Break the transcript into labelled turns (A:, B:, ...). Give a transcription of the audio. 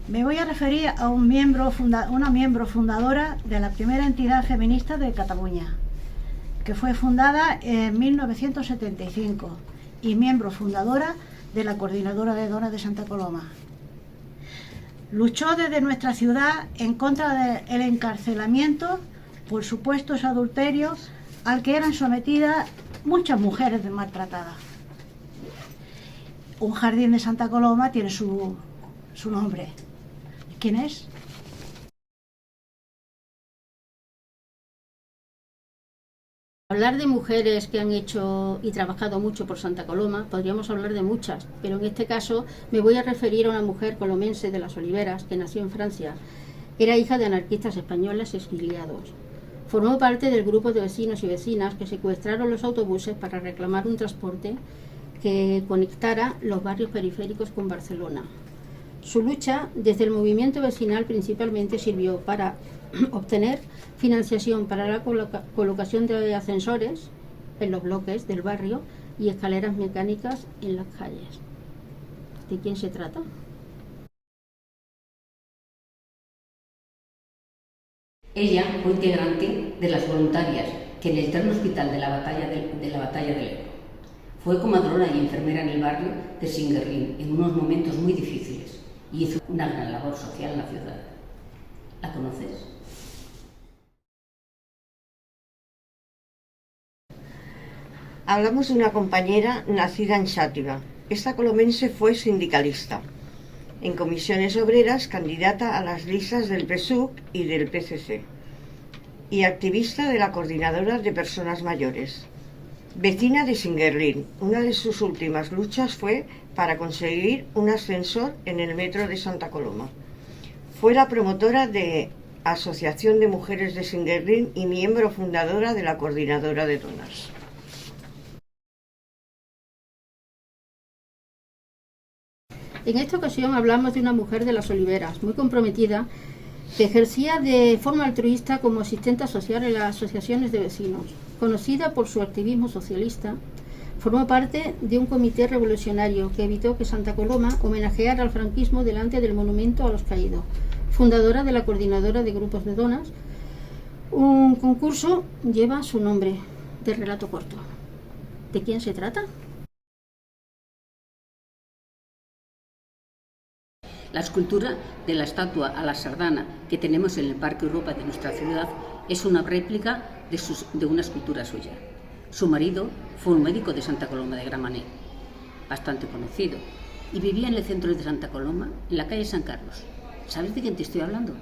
A: Me voy a referir a una miembro fundadora de la primera entidad feminista de Cataluña, que fue fundada en 1975 y miembro fundadora de la Coordinadora de Donas de Santa Coloma. Luchó desde nuestra ciudad en contra del encarcelamiento por supuestos adulterios al que eran sometidas muchas mujeres maltratadas. Un jardín de Santa Coloma tiene su nombre. ¿Quién es?
B: Hablar de mujeres que han hecho y trabajado mucho por Santa Coloma, podríamos hablar de muchas, pero en este caso me voy a referir a una mujer colomense de las Oliveras que nació en Francia. Era hija de anarquistas españoles exiliados. Formó parte del grupo de vecinos y vecinas que secuestraron los autobuses para reclamar un transporte que conectara los barrios periféricos con Barcelona. Su lucha desde el movimiento vecinal principalmente sirvió para obtener financiación para la colocación de ascensores en los bloques del barrio y escaleras mecánicas en las calles. ¿De quién se trata?
C: Ella fue integrante de las voluntarias que en el eterno hospital de la batalla del Ebro. Fue comadrona y enfermera en el barrio de Singuerrín en unos momentos muy difíciles y hizo una gran labor social en la ciudad. ¿La conoces?
D: Hablamos de una compañera nacida en Xàtiva. Esta colomense fue sindicalista. En comisiones obreras, candidata a las listas del PSUC y del PCC. Y activista de la Coordinadora de Personas Mayores. Vecina de Singuerrín, una de sus últimas luchas fue para conseguir un ascensor en el metro de Santa Coloma. Fue la promotora de Asociación de Mujeres de Singuerrín y miembro fundadora de la Coordinadora de Donas.
B: En esta ocasión hablamos de una mujer de las Oliveras, muy comprometida, que ejercía de forma altruista como asistenta social en las asociaciones de vecinos. Conocida por su activismo socialista, formó parte de un comité revolucionario que evitó que Santa Coloma homenajeara al franquismo delante del monumento a los caídos. Fundadora de la Coordinadora de Grupos de Donas, un concurso lleva su nombre, de relato corto. ¿De quién se trata?
C: La escultura de la estatua a la sardana que tenemos en el Parque Europa de nuestra ciudad es una réplica de una escultura suya. Su marido fue un médico de Santa Coloma de Gramenet, bastante conocido, y vivía en el centro de Santa Coloma, en la calle San Carlos. ¿Sabes de quién te estoy hablando?